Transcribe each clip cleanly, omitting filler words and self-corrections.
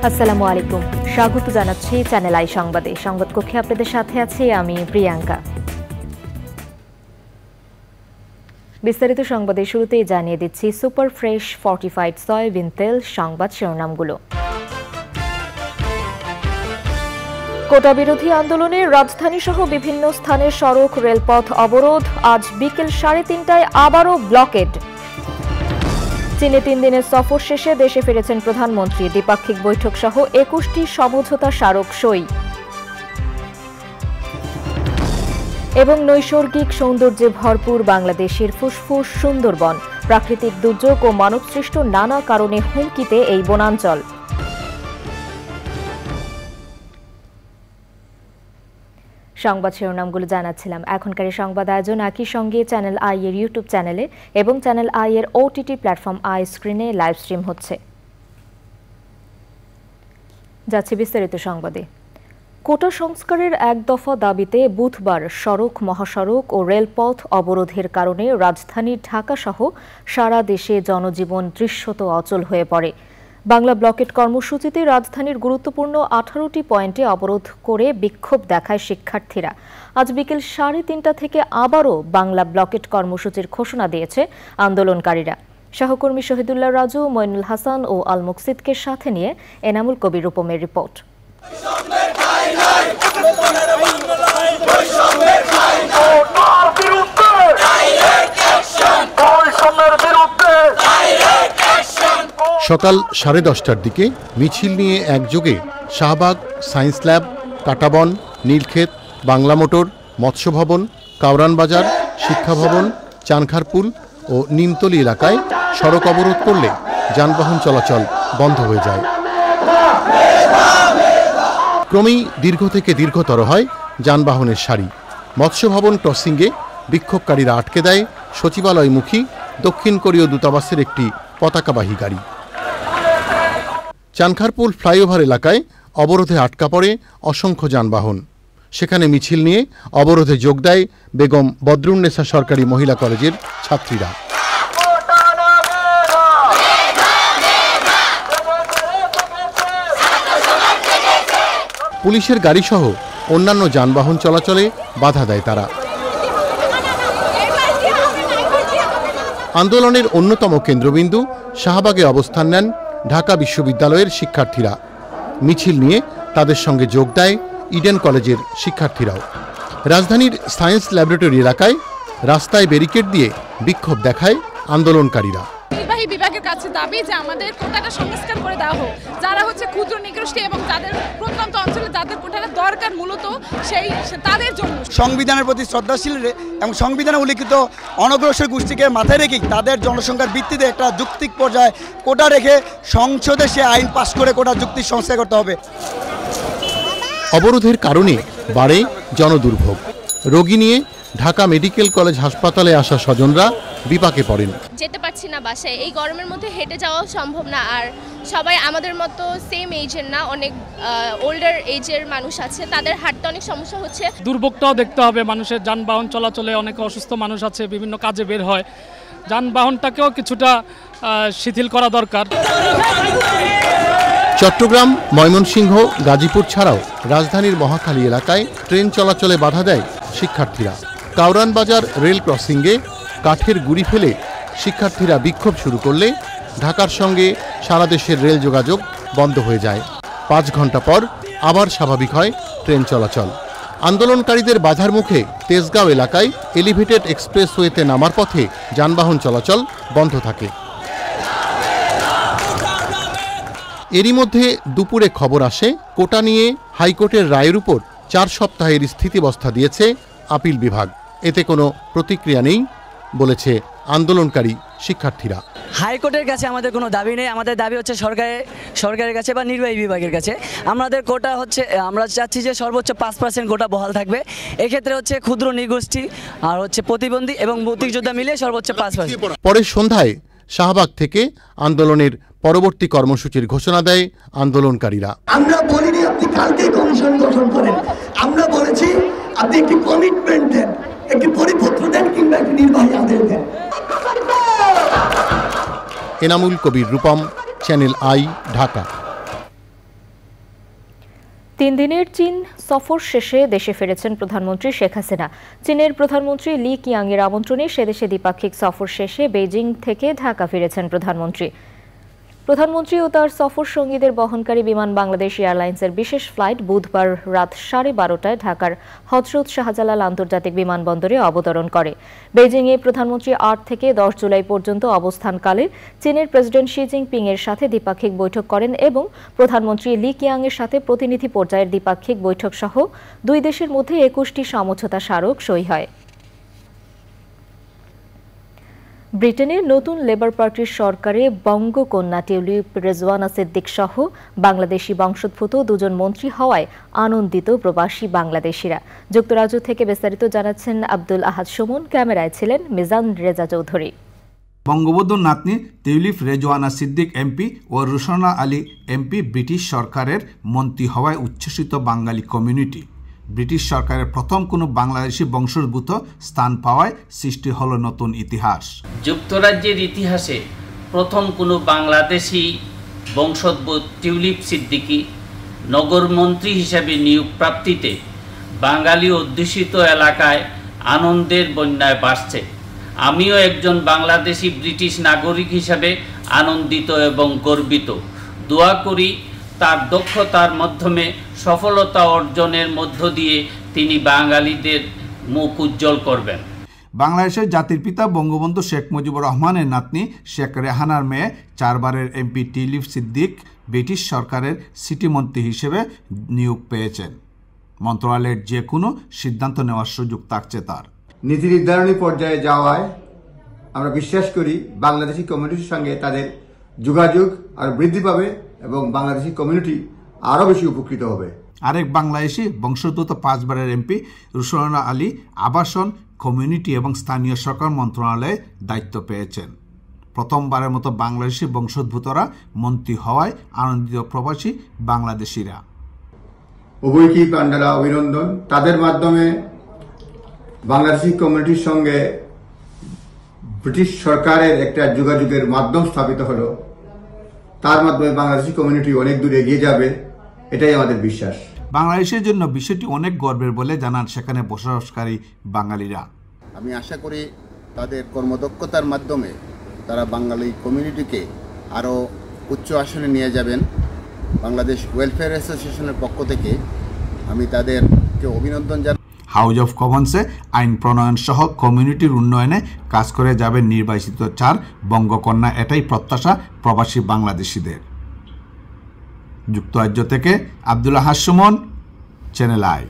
আসসালামু আলাইকুম, স্বাগত জানাচ্ছি চ্যানেল আই সংবাদে। সংবাদ কক্ষে আপনাদের সাথে আছি আমি প্রিয়াঙ্কা। বিস্তারিত সংবাদের শুরুতেই জানিয়ে দিচ্ছি সুপার ফ্রেশ ফর্টিফাইড সয়াবিন তেল। সংবাদ শিরোনামগুলো। কোটা বিরোধী আন্দোলনে রাজধানী সহ বিভিন্ন স্থানের সড়ক রেলপথ অবরোধ। আজ বিকেল 3:30টায় আবারও ব্লকেড। চীনে 3 দিনের সফর শেষে দেশে ফিরেছেন প্রধানমন্ত্রী। দ্বিপাক্ষিক বৈঠক সহ 21টি সমঝোতা স্মারক সই। এবং নৈসর্গিক সৌন্দর্যে ভরপুর বাংলাদেশের ফুসফুস সুন্দরবন। প্রাকৃতিক দুর্যোগ ও মানবসৃষ্ট নানা কারণে হুমকিতে এই বনাঞ্চল। সংবাদ শিরোনামগুলো জানাচ্ছিলাম। এখনকার সংবাদ আয়োজন একই সঙ্গে চ্যানেল আই এর ইউটিউব চ্যানেলে এবং চ্যানেল আই এর ওটিটি প্ল্যাটফর্ম আই স্ক্রিনে লাইভ স্ট্রিম হচ্ছে। যাচ্ছে বিস্তারিত সংবাদে। কোটা সংস্কারের এক দফা দাবিতে বুধবার সড়ক, মহাসড়ক ও রেলপথ অবরোধের কারণে রাজধানী ঢাকা সহ সারা দেশে জনজীবন দৃশ্যত অচল হয়ে পড়ে। বাংলা ব্লকেট কর্মসূচিতে রাজধানীর গুরুত্বপূর্ণ 18টি পয়েন্টে অবরোধ করে বিক্ষোভ দেখায় শিক্ষার্থীরা। আজ বিকেল 3:30 থেকে আবারও বাংলা ব্লকেট কর্মসূচির ঘোষণা দিয়েছে আন্দোলনকারীরা। সহকর্মী শহীদুল্লাহ রাজু, মইনুল হাসান ও আল মুকসিদকে সাথে নিয়ে এনামুল কবির রূপমের রিপোর্ট। সকাল 10:30টার দিকে মিছিল নিয়ে একযোগে Shahbag, science lab, Katabon, Nilkhet, Bangla motor, মৎস্য ভবন, কাউরান বাজার, শিক্ষা ভবন, চানখারপুল ও নিমতলী এলাকায় সড়ক অবরোধ করলে যানবাহন চলাচল বন্ধ হয়ে যায়। ক্রমেই দীর্ঘ থেকে দীর্ঘতর হয় যানবাহনের সারি। মৎস্য ভবন ক্রসিংয়ে বিক্ষোভকারীরা আটকে দেয় সচিবালয়মুখী দক্ষিণ কোরীয় দূতাবাসের একটি পতাকাবাহী গাড়ি। চানখারপুল ফ্লাইওভার এলাকায় অবরোধে আটকা পড়ে অসংখ্য যানবাহন। সেখানে মিছিল নিয়ে অবরোধে যোগ দেয় বেগম বদরুন্নেসা সরকারি মহিলা কলেজের ছাত্রীরা। পুলিশের গাড়িসহ অন্যান্য যানবাহন চলাচলে বাধা দেয় তারা। আন্দোলনের অন্যতম কেন্দ্রবিন্দু শাহবাগে অবস্থান নেন ঢাকা বিশ্ববিদ্যালয়ের শিক্ষার্থীরা। মিছিল নিয়ে তাদের সঙ্গে যোগ দেয় ইডেন কলেজের শিক্ষার্থীরাও। রাজধানীর সায়েন্স ল্যাবরেটরি এলাকায় রাস্তায় ব্যারিকেড দিয়ে বিক্ষোভ দেখায় আন্দোলনকারীরা। নির্বাহী বিভাগের কাছে দাবি যে আমাদের কোটাটা সংস্কার করে দেওয়া হোক। যারা ক্ষুদ্র নিগোষ্ঠী এবং যাদের প্রত্যন্ত অঞ্চলে যাদের কোটাটা দরকার মূলত তাদের জন্য সংবিধানের প্রতি শ্রদ্ধাশীল এবং সংবিধানে উল্লিখিত অনগ্রসর গোষ্ঠীকে মাথায় রেখে তাদের জনসংখ্যার ভিত্তিতে একটা যৌক্তিক পর্যায়ে কোটা রেখে সংসদে সে আইন পাশ করে কোটা যুক্তি সংস্কার করতে হবে। অবরোধের কারণে বাড়ে জনদুর্ভোগ। রোগী নিয়ে ঢাকা মেডিকেল কলেজ হাসপাতালে আসা স্বজনরা বিপাকে পড়েন। যেতে পারছি না বাসায়, এই গরমের মধ্যে হেঁটে যাওয়া সম্ভব না। আর সবাই আমাদের মতো সেম এজের না, অনেক ওল্ডার এজের মানুষ আছে, তাদের হাঁটতে অনেক সমস্যা হচ্ছে। দুর্ভোগটাও দেখতে হবে মানুষের। যানবাহন চলাচলে অনেক অসুস্থ মানুষ আছে, বিভিন্ন কাজে বের হয়। যানবাহনটাকেও কিছুটা শিথিল করা দরকার। চট্টগ্রাম, ময়মনসিংহ, গাজীপুর ছাড়াও রাজধানীর মহাখালী এলাকায় ট্রেন চলাচলে বাধা দেয় শিক্ষার্থীরা। কাউরান বাজার রেল ক্রসিংয়ে কাঠের গুঁড়ি ফেলে শিক্ষার্থীরা বিক্ষোভ শুরু করলে ঢাকার সঙ্গে সারা দেশের রেল যোগাযোগ বন্ধ হয়ে যায়। 5 ঘন্টা পর আবার স্বাভাবিক হয় ট্রেন চলাচল। আন্দোলনকারীদের বাধার মুখে তেজগাঁও এলাকায় এলিভেটেড এক্সপ্রেসওয়েতে নামার পথে যানবাহন চলাচল বন্ধ থাকে। এরই মধ্যে দুপুরে খবর আসে কোটা নিয়ে হাইকোর্টের রায়ের উপর 4 সপ্তাহের স্থিতিবস্থা দিয়েছে আপিল বিভাগ। এতে কোনো প্রতিক্রিয়া নেই বলেছে আন্দোলনকারী শিক্ষার্থীরা। হাইকোর্টের কাছে আমাদের কোনো দাবি নেই, আমাদের দাবি হচ্ছে সরকারের কাছে বা নির্বাহী বিভাগের কাছে। আমাদের কোটা হচ্ছে, আমরা চাচ্ছি যে সর্বোচ্চ 5% কোটা বহাল থাকবে। এক্ষেত্রে হচ্ছে ক্ষুদ্র নৃগোষ্ঠী আর হচ্ছে প্রতিবন্ধী এবং মুক্তিযোদ্ধা মিলে সর্বোচ্চ 5%। পরের সন্ধ্যায় শাহবাগ থেকে আন্দোলনের পরবর্তী কর্মসূচির ঘোষণা দেয় আন্দোলনকারীরা। আমরা বলিনি আপনি কালকে কমিশন গঠন করেন, আমরা বলেছি আপনি একটি কমিটমেন্ট দেন, একটি পরিপত্র দেন কিংবা একটি নির্বাহী আদেশ দেন। Enamul Kabir Rupam, channel I, Dhaka. 3 দিনের চীন সফর শেষে দেশে ফিরেছেন প্রধানমন্ত্রী শেখ হাসিনা। চীনের প্রধানমন্ত্রী লি কিয়াংয়ের আমন্ত্রণে সেদেশে দ্বিপাক্ষিক সফর শেষে বেইজিং থেকে ঢাকা ফিরেছেন প্রধানমন্ত্রী ও তার সফর সঙ্গীদের বহনকারী বিমান বাংলাদেশ এয়ারলাইন্সের বিশেষ ফ্লাইট বুধবার রাত 12:30টায় ঢাকার হযরত শাহজালাল আন্তর্জাতিক বিমানবন্দরে অবতরণ করে। বেইজিংয়ে প্রধানমন্ত্রী 8 থেকে 10 জুলাই পর্যন্ত অবস্থানকালে চীনের প্রেসিডেন্ট শি জিনপিং এর সাথে দ্বিপাক্ষিক বৈঠক করেন এবং প্রধানমন্ত্রী লি কিয়াংয়ের সাথে প্রতিনিধি পর্যায়ের দ্বিপাক্ষিক বৈঠক সহ দুই দেশের মধ্যে 21টি সমঝোতা স্মারক সই হয়। ব্রিটেনের নতুন লেবার পার্টির সরকারে বঙ্গকন্যা টিউলিপ রেজওয়ানা সিদ্দিক সহ বাংলাদেশি বংশোদ্ভূত 2 জন মন্ত্রী হওয়ায় আনন্দিত প্রবাসী বাংলাদেশিরা। যুক্তরাজ্য থেকে বিস্তারিত জানাচ্ছেন আব্দুল আহাদ সুমন, ক্যামেরায় ছিলেন মিজান রেজা চৌধুরী। বঙ্গবন্ধুর নাতনি টিউলিপ রেজওয়ানা সিদ্দিক এমপি ও রুশনা আলী এমপি ব্রিটিশ সরকারের মন্ত্রী হওয়ায় উচ্ছ্বসিত বাঙালি কমিউনিটি। ব্রিটিশ সরকারের প্রথম কোনো বাংলাদেশি বংশোদ্ভূত স্থান পাওয়ায় সৃষ্টি হলো নতুন ইতিহাস। যুক্তরাজ্যের ইতিহাসে প্রথম কোনো বাংলাদেশি বংশোদ্ভূত টিউলিপ সিদ্দিকী নগরমন্ত্রী হিসেবে নিয়োগ প্রাপ্তিতে বাঙালি অধ্যুষিত এলাকায় আনন্দের বন্যায় ভাসছে। আমিও একজন বাংলাদেশি ব্রিটিশ নাগরিক হিসেবে আনন্দিত এবং গর্বিত। দোয়া করি তার দক্ষতার মাধ্যমে সফলতা অর্জনের মধ্য দিয়ে তিনি বাঙালিদের মুখ উজ্জ্বল করবেন। বাংলাদেশের জাতির পিতা বঙ্গবন্ধু শেখ মুজিবুর রহমানের নাতনি শেখ রেহানার মেয়ে 4 বারের এমপি টিউলিপ সিদ্দিক ব্রিটিশ সরকারের সিটি মন্ত্রী হিসেবে নিয়োগ পেয়েছেন। মন্ত্রণালয়ের যে কোনো সিদ্ধান্ত নেওয়ার সুযোগ থাকছে তার। নীতি নির্ধারণী পর্যায়ে যাওয়ায় আমরা বিশ্বাস করি বাংলাদেশি কমিউনিটির সঙ্গে তাদের যোগাযোগ আর বৃদ্ধি পাবে এবং বাংলাদেশি কমিউনিটি আরও বেশি উপকৃত হবে। আরেক বাংলাদেশি বংশোদ্ভূত 5 বারের এমপি রুশনা আলী আবাসন, কমিউনিটি এবং স্থানীয় সরকার মন্ত্রণালয়ে দায়িত্ব পেয়েছেন। প্রথমবারের মতো বাংলাদেশি বংশোদ্ভূতরা মন্ত্রী হওয়ায় আনন্দিত প্রবাসী বাংলাদেশিরা। উভয়কেই পান্ডারা অভিনন্দন। তাদের মাধ্যমে বাংলাদেশি কমিউনিটির সঙ্গে ব্রিটিশ সরকারের একটা যোগাযোগের মাধ্যম স্থাপিত হলো। তার মাধ্যমে বাংলাদেশি কমিউনিটি অনেক দূর এগিয়ে যাবে, এটাই আমাদের বিশ্বাস। বাংলাদেশের জন্য বিষয়টি অনেক গর্বের বলে জানান সেখানে বসবাসকারী বাঙালিরা। আমি আশা করি তাদের কর্মদক্ষতার মাধ্যমে তারা বাঙালি কমিউনিটিকে আরও উচ্চ আসনে নিয়ে যাবেন। বাংলাদেশ ওয়েলফেয়ার অ্যাসোসিয়েশনের পক্ষ থেকে আমি তাদেরকে অভিনন্দন জানাই। হাউস অফ কমন্সে আইন প্রণয়ন সহ কমিউনিটির উন্নয়নে কাজ করে যাবেন নির্বাচিত 4 বঙ্গকন্যা, এটাই প্রত্যাশা প্রবাসী বাংলাদেশিদের। যুক্তরাজ্য থেকে আব্দুল আহাদ সুমন, চ্যানেল আই।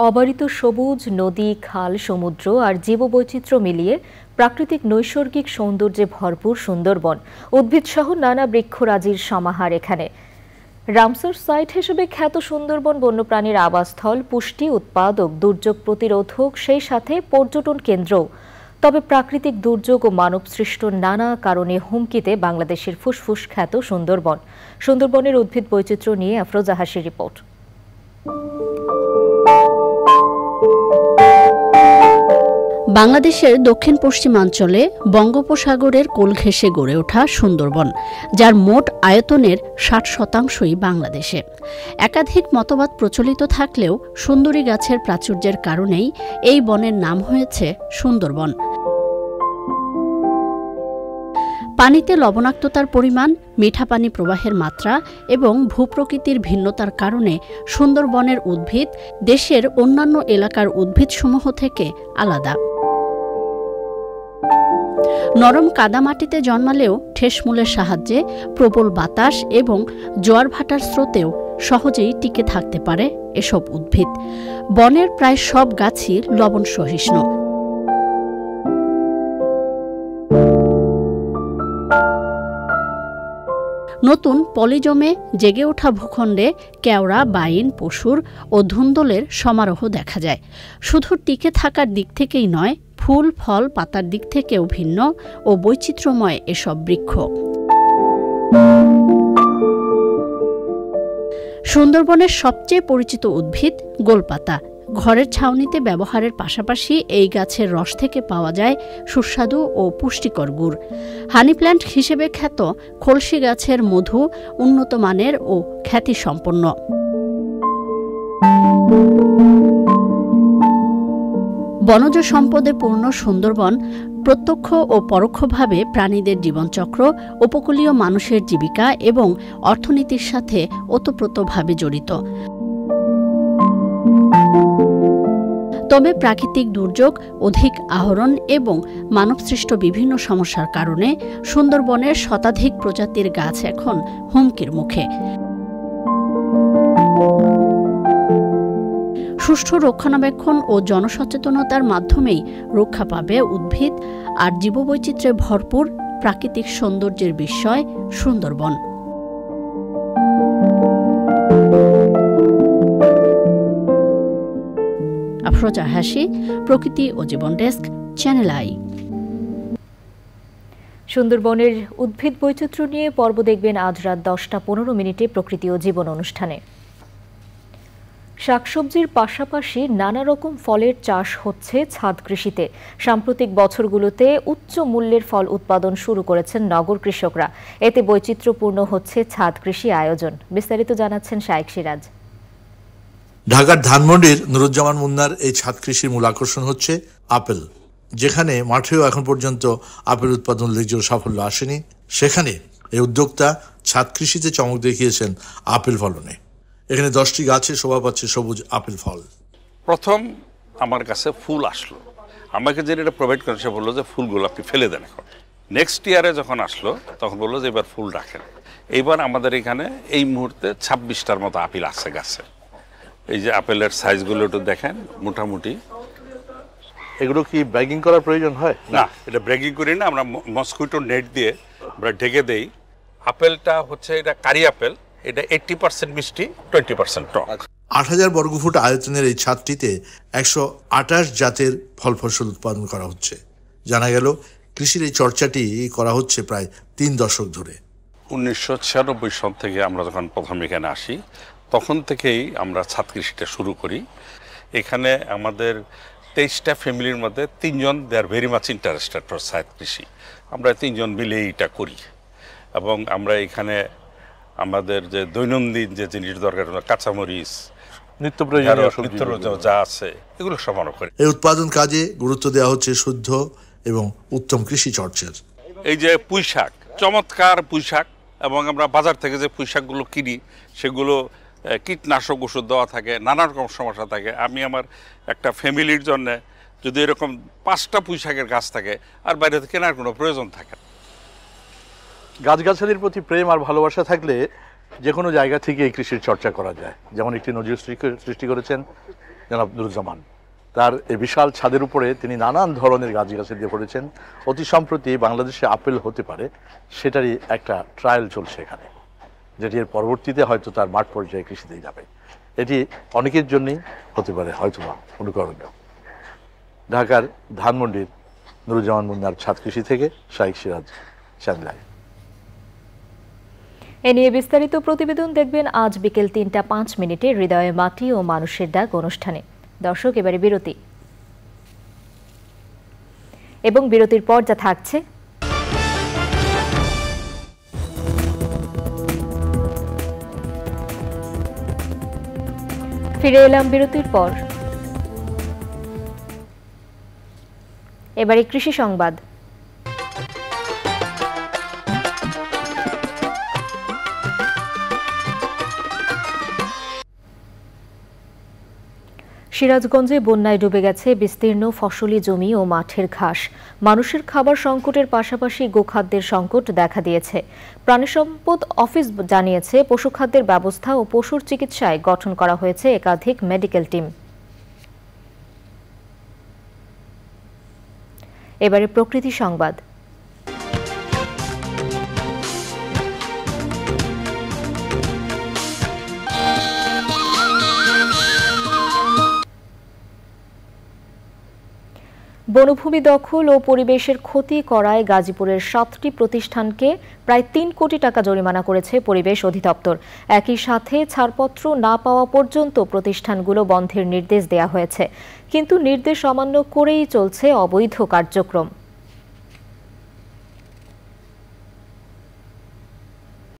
অবারিত সবুজ নদী, খাল, সমুদ্র আর জীববৈচিত্র্য মিলিয়ে প্রাকৃতিক নৈসর্গিক সৌন্দর্যে ভরপুর সুন্দরবন, উদ্ভিদসহ নানা বৃক্ষরাজির সমাহার এখানে। রামসার সাইট হিসেবে খ্যাত সুন্দরবন বন্যপ্রাণীর আবাসস্থল, পুষ্টি উৎপাদক, দুর্যোগ প্রতিরোধক, সেই সাথে পর্যটন কেন্দ্রও। তবে প্রাকৃতিক দুর্যোগ ও মানবসৃষ্ট নানা কারণে হুমকিতে বাংলাদেশের ফুসফুস খ্যাত সুন্দরবন। সুন্দরবনের উদ্ভিদ বৈচিত্র্য নিয়ে আফরোজা হাসির রিপোর্ট। বাংলাদেশের দক্ষিণ পশ্চিমাঞ্চলে বঙ্গোপসাগরের কোল ঘেঁষে গড়ে ওঠা সুন্দরবন, যার মোট আয়তনের 60% বাংলাদেশে। একাধিক মতবাদ প্রচলিত থাকলেও সুন্দরী গাছের প্রাচুর্যের কারণেই এই বনের নাম হয়েছে সুন্দরবন। পানিতে লবণাক্ততার পরিমাণ, মিঠা পানি প্রবাহের মাত্রা এবং ভূপ্রকৃতির ভিন্নতার কারণে সুন্দরবনের উদ্ভিদ দেশের অন্যান্য এলাকার উদ্ভিদসমূহ থেকে আলাদা। নরম কাদামাটিতে জন্মালেও ঠেসমূলের সাহায্যে প্রবল বাতাস এবং জোয়ার ভাটার স্রোতেও সহজেই টিকে থাকতে পারে এসব উদ্ভিদ। বনের প্রায় সব গাছই লবণ সহিষ্ণু। নতুন পলিজমে জেগে ওঠা ভূখণ্ডে কেওড়া, বাইন, পশুর ও ধুন্দলের সমারোহ দেখা যায়। শুধু টিকে থাকার দিক থেকেই নয়, ফুল, ফল, পাতার দিক থেকেও ভিন্ন ও বৈচিত্র্যময় এসব বৃক্ষ। সুন্দরবনের সবচেয়ে পরিচিত উদ্ভিদ গোলপাতা। ঘরের ছাউনিতে ব্যবহারের পাশাপাশি এই গাছের রস থেকে পাওয়া যায় সুস্বাদু ও পুষ্টিকর গুড়। হানি প্ল্যান্ট হিসেবে খ্যাত খলসি গাছের মধু উন্নত মানের ও খ্যাতিসম্পন্ন। বনজ সম্পদে পূর্ণ সুন্দরবন প্রত্যক্ষ ও পরোক্ষভাবে প্রাণীদের জীবনচক্র, উপকূলীয় মানুষের জীবিকা এবং অর্থনীতির সাথে ওতপ্রোতভাবে জড়িত। তবে প্রাকৃতিক দুর্যোগ, অধিক আহরণ এবং মানবসৃষ্ট বিভিন্ন সমস্যার কারণে সুন্দরবনের শতাধিক প্রজাতির গাছ এখন হুমকির মুখে। সুষ্ঠু রক্ষণাবেক্ষণ ও জনসচেতনতার মাধ্যমেই রক্ষা পাবে উদ্ভিদ আর জীববৈচিত্র্যে ভরপুর প্রাকৃতিক সৌন্দর্যের বিস্ময় সুন্দরবন। আফরোজা হাসি, প্রকৃতি ও জীবন ডেস্ক, চ্যানেল আই। সুন্দরবনের উদ্ভিদ বৈচিত্র্য নিয়ে পর্ব দেখবেন আজ রাত 10:15 প্রকৃতি ও জীবন অনুষ্ঠানে। শাকসবজির পাশাপাশি নানা রকম ফলের চাষ হচ্ছে ছাদ কৃষিতে। সাম্প্রতিক বছরগুলোতে উচ্চ মূল্যের ফল উৎপাদন শুরু করেছেন নগর কৃষকরা। এতে বৈচিত্র্যপূর্ণ হচ্ছে ছাদ কৃষি আয়োজন। বিস্তারিত জানাচ্ছেন শাইখ সিরাজ। ঢাকার ধানমন্ডির নুরুজ্জামান মুন্নার এই ছাদ কৃষির মূল আকর্ষণ হচ্ছে আপেল। যেখানে মাঠেও এখন পর্যন্ত আপেল উৎপাদন উল্লেখযোগ্য সাফল্য আসেনি, সেখানে এই উদ্যোক্তা ছাদ কৃষিতে চমক দেখিয়েছেন আপেল ফলনে। এখানে 10টি গাছে শোভা পাচ্ছে সবুজ আপেল ফল। প্রথম আমার কাছে ফুল আসলো, আমাকে যে এটা প্রোভাইড করেন সে বললো যে ফুলগুলো আপনি ফেলে দেন। এখন নেক্সট ইয়ারে যখন আসলো তখন বললো যে এবার ফুল রাখেন। এইবার আমাদের এখানে এই মুহূর্তে 26টার মতো আপেল আছে গাছে। এই যে আপেলের সাইজগুলো একটু দেখেন, মোটামুটি। এগুলো কি ব্যাগিং করার প্রয়োজন হয়? না, এটা ব্যাগিং করি না, আমরা মসকুইটো নেট দিয়ে আমরা ঢেকে দেই। আপেলটা হচ্ছে এটা কারি আপেল, এটা 80% মিষ্টি, 20% টক। 8000 বর্গফুট আয়তনের এই ছাদটিতে 128 জাতের ফল ফসল উৎপাদন করা হচ্ছে। জানা গেল কৃষির এই চর্চাটি করা হচ্ছে প্রায় 3 দশক ধরে। 1996 সন থেকে আমরা যখন প্রথম এখানে আসি তখন থেকেই আমরা ছাদ কৃষিটা শুরু করি। এখানে আমাদের 23টা ফ্যামিলির মধ্যে 3 জন they are very much interested for ছাদ কৃষি। আমরা 3 জন মিলে এটা করি এবং আমরা এখানে আমাদের যে দৈনন্দিন যে জিনিস দরকার, কাঁচামরিচ, নিত্য প্রয়োজনীয় যা আছে এগুলো সমানো করি। এই উৎপাদন কাজে গুরুত্ব দেওয়া হচ্ছে শুদ্ধ এবং উত্তম কৃষি চর্চার। এই যে পুঁই শাক, চমৎকার পুঁই শাক, এবং আমরা বাজার থেকে যে পুঁই শাকগুলো কিনি সেগুলো কীটনাশক ওষুধ দেওয়া থাকে, নানা রকম সমস্যা থাকে। আমি আমার একটা ফ্যামিলির জন্য যদি এরকম 5টা পুঁই শাকের গাছ থাকে আর বাইরে থেকে কেনার কোনো প্রয়োজন থাকে। গাছগাছালির প্রতি প্রেম আর ভালোবাসা থাকলে যে কোনো জায়গা থেকে এই কৃষির চর্চা করা যায়। যেমন একটি নজির সৃষ্টি করেছেন জনাব নুরুজ্জামান। তার এই বিশাল ছাদের উপরে তিনি নানান ধরনের গাছগাছালি দিয়ে পড়েছেন। অতি সম্প্রতি বাংলাদেশে আপেল হতে পারে সেটারই একটা ট্রায়াল চলছে এখানে, যেটি এর পরবর্তীতে হয়তো তার মাঠ পর্যায়ে কৃষিতেই যাবে। এটি অনেকের জন্যই হতে পারে হয়তোবা অনুকরণীয়। ঢাকার ধানমন্ডির নুরুজ্জামান মুন্নার ছাদ কৃষি থেকে শাইখ সিরাজ, চ্যানেল। এ নিয়ে বিস্তারিত প্রতিবেদন দেখবেন আজ বিকেল 3:05 হৃদয়ে মাটি ও মানুষের ডাক অনুষ্ঠানে। দর্শক, এবারে বিরতি, এবং বিরতির পর যা থাকছে: ফিরে এলাম বিরতির পর। এবারে কৃষি সংবাদ। সিরাজগঞ্জে বন্যায় ডুবে গেছে বিস্তীর্ণ ফসলি জমি ও মাঠের ঘাস। মানুষের খাবার সংকটের পাশাপাশি গোখাদ্যের সংকট দেখা দিয়েছে। প্রাণিসম্পদ অফিস জানিয়েছে, পশুখাদ্যের ব্যবস্থা ও পশুর চিকিৎসায় গঠন করা হয়েছে একাধিক মেডিকেল টিম। এবারে প্রকৃতি সংবাদ। বনভূমি দখল ও পরিবেশের ক্ষতি করায় গাজীপুরের 7টি প্রতিষ্ঠানকে প্রায় 3 কোটি টাকা জরিমানা করেছে পরিবেশ অধিদপ্তর। একই সাথে ছাড়পত্র না পাওয়া পর্যন্ত প্রতিষ্ঠানগুলো বন্ধের নির্দেশ দেওয়া হয়েছে, কিন্তু নির্দেশ অমান্য করেই চলছে অবৈধ কার্যক্রম।